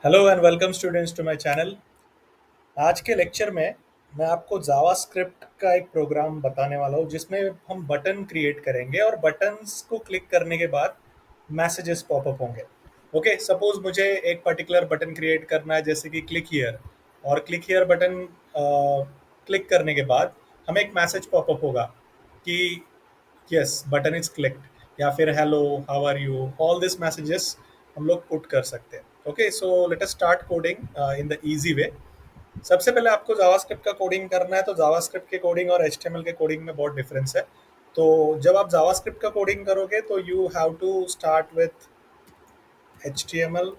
Hello and welcome students to my channel. आज के lecture में मैं आपको जावास्क्रिप्ट का एक प्रोग्राम बताने वाला हूँ जिसमें हम बटन क्रिएट करेंगे और बटन्स को क्लिक करने के बाद मैसेजेस पॉपअप होंगे। ओके, सपोज मुझे एक पर्टिकुलर बटन क्रिएट करना है जैसे कि क्लिक हियर, और क्लिक हियर बटन क्लिक करने के बाद हमें एक मैसेज पॉपअप होगा कि यस बटन इज क्लिक्ड, या फिर hello how are you, all this messages हम लोग पुट कर सकते हैं। Okay, so let us start coding in the easy way. सबसे पहले आपको जावास्क्रिप्ट का कोडिंग करना है, तो जावास्क्रिप्ट के कोडिंग और एचटीएमएल के कोडिंग में बहुत डिफरेंस है। तो जब आप जावास्क्रिप्ट का कोडिंग करोगे तो you have to start with HTML.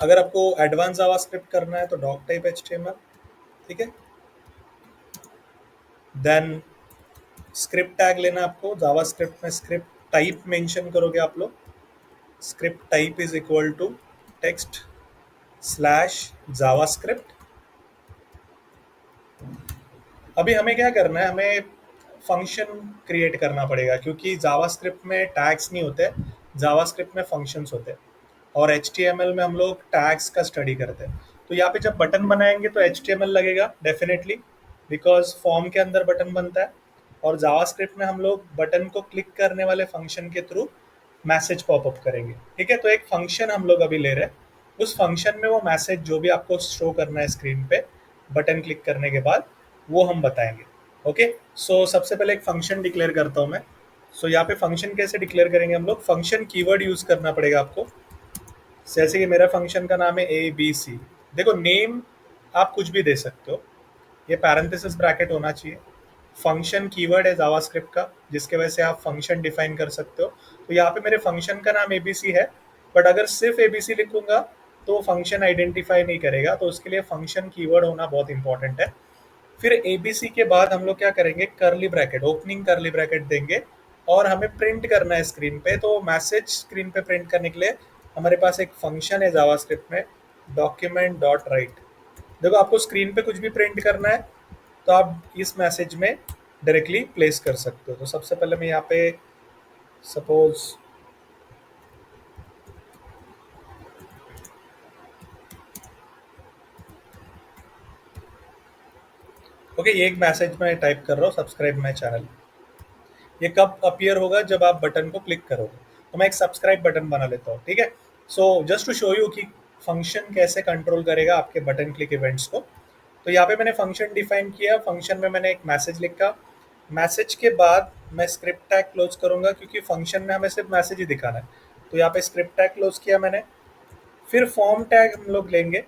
अगर आपको एडवांस जावास्क्रिप्ट करना है तो डॉक टाइप एचटीएमएल, ठीक है। देन स्क्रिप्ट टैग लेना आपको, जावास्क्रिप्ट में स्क्रिप्ट टाइप मेंशन करोगे आप लोग। Script type is equal to text slash JavaScript. अभी हमें क्या करना है, हमें फंक्शन क्रिएट करना पड़ेगा क्योंकि जावास्क्रिप्ट में टैग्स नहीं होते, जावास्क्रिप्ट में फंक्शंस होते हैं। और एचटीएमएल में हम लोग टैग्स का स्टडी करते हैं। तो यहाँ पे जब बटन बनाएंगे तो एचटीएमएल लगेगा डेफिनेटली, बिकॉज फॉर्म के अंदर बटन बनता है। और जावास्क्रिप्ट में हम लोग बटन को क्लिक करने वाले फंक्शन के थ्रू मैसेज पॉपअप करेंगे। ठीक है, तो एक फंक्शन हम लोग अभी ले रहे हैं। उस फंक्शन में वो मैसेज जो भी आपको शो करना है स्क्रीन पे बटन क्लिक करने के बाद, वो हम बताएंगे। ओके, सो सबसे पहले एक फंक्शन डिक्लेयर करता हूँ मैं। सो यहाँ पे फंक्शन कैसे डिक्लेयर करेंगे हम लोग, फंक्शन कीवर्ड यूज करना पड़ेगा आपको। जैसे कि मेरा फंक्शन का नाम है ए बी सी। देखो, नेम आप कुछ भी दे सकते हो, ये पैरेंथेसिस ब्रैकेट होना चाहिए। फंक्शन कीवर्ड है जावास्क्रिप्ट का, जिसके वजह से आप फंक्शन डिफाइन कर सकते हो। तो यहाँ पे मेरे फंक्शन का नाम एबीसी है, बट अगर सिर्फ एबीसी लिखूंगा तो फंक्शन आइडेंटिफाई नहीं करेगा, तो उसके लिए फंक्शन कीवर्ड होना बहुत इंपॉर्टेंट है। फिर एबीसी के बाद हम लोग क्या करेंगे, करली ब्रैकेट, ओपनिंग करली ब्रैकेट देंगे। और हमें प्रिंट करना है स्क्रीन पे, तो मैसेज स्क्रीन पे प्रिंट करने के लिए हमारे पास एक फंक्शन है जावास्क्रिप्ट में, डॉक्यूमेंट डॉट राइट। देखो, आपको स्क्रीन पे कुछ भी प्रिंट करना है तो आप इस मैसेज में डायरेक्टली प्लेस कर सकते हो। तो सबसे पहले मैं यहाँ पे सपोज ओके, ये एक मैसेज मैं टाइप कर रहा हूँ, सब्सक्राइब माई चैनल। ये कब अपीयर होगा, जब आप बटन को क्लिक करोगे। तो मैं एक सब्सक्राइब बटन बना लेता हूँ, ठीक है। So just to show you कि फंक्शन कैसे कंट्रोल करेगा आपके बटन क्लिक इवेंट्स को। तो यहाँ पे मैंने फंक्शन डिफाइन किया, फंक्शन में मैंने एक मैसेज लिखा। मैसेज के बाद मैं स्क्रिप्ट टैग क्लोज करूंगा क्योंकि फंक्शन में हमें सिर्फ मैसेज ही दिखाना है। तो यहाँ पे स्क्रिप्ट टैग क्लोज किया मैंने। फिर फॉर्म टैग हम लोग लेंगे,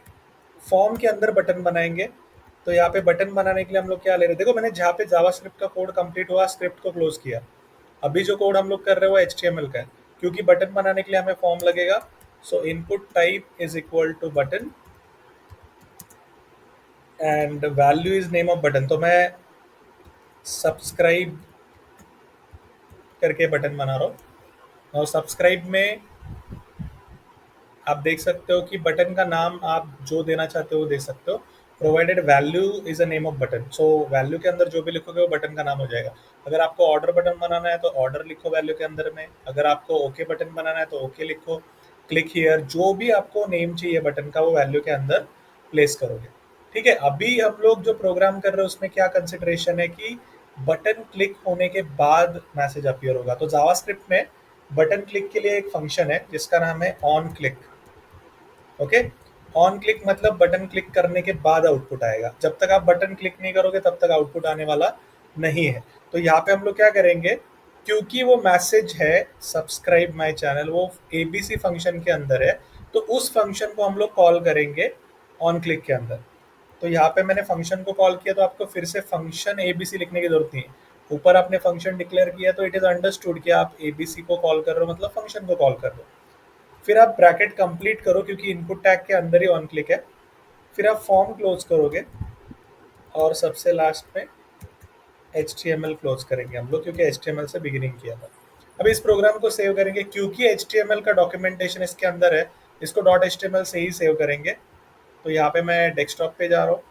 फॉर्म के अंदर बटन बनाएंगे। तो यहाँ पे बटन बनाने के लिए हम लोग क्या ले रहे हैं, देखो मैंने जहाँ पे जावास्क्रिप्ट का कोड कंप्लीट हुआ स्क्रिप्ट को क्लोज किया। अभी जो कोड हम लोग कर रहे हैं वो एचटीएमएल का है, क्योंकि बटन बनाने के लिए हमें फॉर्म लगेगा। So input type is equal to button and value is name of button. तो मैं सब्सक्राइब करके बटन बना रहा हूँ। और सब्सक्राइब में आप देख सकते हो कि बटन का नाम आप जो देना चाहते हो वो दे सकते हो, provided value is a name of button. So value के अंदर जो भी लिखोगे वो बटन का नाम हो जाएगा। अगर आपको ऑर्डर बटन बनाना है तो ऑर्डर लिखो वैल्यू के अंदर में, अगर आपको ओके बटन बनाना है तो ओके लिखो। क्लिक हियर, जो भी आपको नेम चाहिए बटन का वो वैल्यू के अंदर प्लेस करोगे। ठीक है, अभी हम लोग जो प्रोग्राम कर रहे हैं उसमें क्या कंसिडरेशन है कि बटन क्लिक होने के बाद मैसेज अपीयर होगा। तो जावास्क्रिप्ट में बटन क्लिक के लिए एक फंक्शन है जिसका नाम है on click. Okay, on click मतलब बटन क्लिक करने के बाद आउटपुट आएगा, जब तक आप बटन क्लिक नहीं करोगे तब तक आउटपुट आने वाला नहीं है। तो यहाँ पे हम लोग क्या करेंगे, क्योंकि वो मैसेज है सब्सक्राइब माय चैनल, वो एबीसी फंक्शन के अंदर है, तो उस फंक्शन को हम लोग कॉल करेंगे ऑन क्लिक के अंदर। तो यहाँ पे मैंने फंक्शन को कॉल किया, तो आपको फिर से फंक्शन एबीसी लिखने की जरूरत नहीं है। ऊपर आपने फंक्शन डिक्लेयर किया तो इट इज अंडरस्टूड कि आप एबीसी को कॉल कर रहे हो, मतलब फंक्शन को कॉल कर रहे हो। फिर आप ब्रैकेट कंप्लीट करो क्योंकि इनपुट टैग के अंदर ही ऑन क्लिक है। फिर आप फॉर्म क्लोज करोगे और सबसे लास्ट में HTML क्लोज करेंगे हम लोग, क्योंकि HTML से बिगिनिंग किया था। अब इस प्रोग्राम को सेव करेंगे, क्योंकि HTML का डॉक्यूमेंटेशन इसके अंदर है, इसको डॉट HTML से ही सेव करेंगे। तो यहाँ पे मैं डेस्कटॉप पे जा रहा हूँ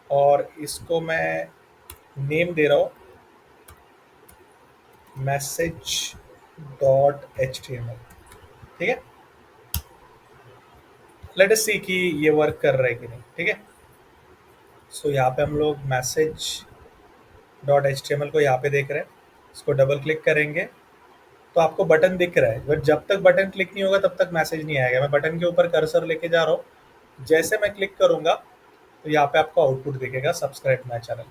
और इसको मैं नेम दे रहा हूँ मैसेज डॉट HTML। ठीक है, लेट अस सी कि ये वर्क कर रहा है कि नहीं, ठीक है। सो यहाँ पे हम लोग message dot H T M L को यहाँ पे देख रहे हैं, इसको डबल क्लिक करेंगे तो आपको बटन दिख रहा है, बट जब तक बटन क्लिक नहीं होगा तब तक मैसेज नहीं आएगा। मैं बटन के ऊपर कर्सर लेके जा रहा हूँ, जैसे मैं क्लिक करूंगा तो यहाँ पे आपको आउटपुट दिखेगा सब्सक्राइब माई चैनल।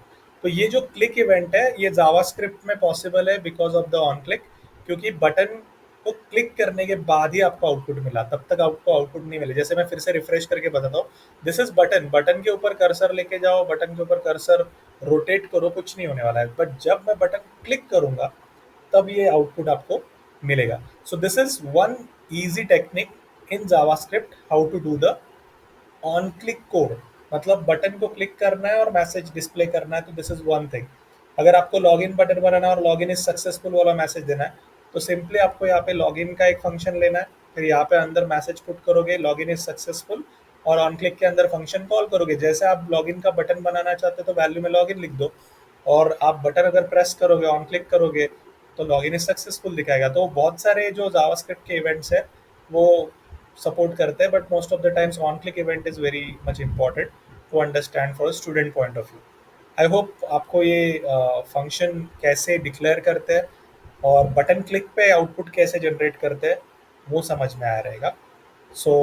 तो ये जो क्लिक इवेंट है ये जावास्क्रिप्ट में पॉसिबल है because of the on click, क्योंकि बटन को क्लिक करने के बाद ही आपको आउटपुट मिला, तब तक आपको आउटपुट नहीं मिले। जैसे मैं फिर से रिफ्रेश करके बताता हूँ, दिस इज बटन, बटन के ऊपर कर्सर लेके जाओ, बटन के ऊपर कर्सर रोटेट करो, कुछ नहीं होने वाला है, बट जब मैं बटन क्लिक करूंगा तब ये आउटपुट आपको मिलेगा। So this is one easy technique in JavaScript how to do the on click code. मतलब बटन को क्लिक करना है और मैसेज डिस्प्ले करना है, तो दिस इज वन थिंग। अगर आपको लॉगिन बटन बनाना है और लॉगिन इज सक्सेसफुल वाला मैसेज देना है, तो सिंपली आपको यहाँ पे लॉगिन का एक फंक्शन लेना है, फिर यहाँ पे अंदर मैसेज पुट करोगे लॉगिन इज सक्सेसफुल, और ऑन क्लिक के अंदर फंक्शन कॉल करोगे। जैसे आप लॉगिन का बटन बनाना चाहते हो तो वैल्यू में लॉगिन लिख दो, और आप बटन अगर प्रेस करोगे ऑन क्लिक करोगे तो लॉगिन इज सक्सेसफुल दिखाएगा। तो बहुत सारे जो जावास्क्रिप्ट के इवेंट्स है वो सपोर्ट करते हैं, but most of the times on click event is very much important to understand for student point of view. I hope आपको ये फंक्शन कैसे डिक्लेयर करते हैं और बटन क्लिक पे आउटपुट कैसे जनरेट करते हैं वो समझ में आया रहेगा। सो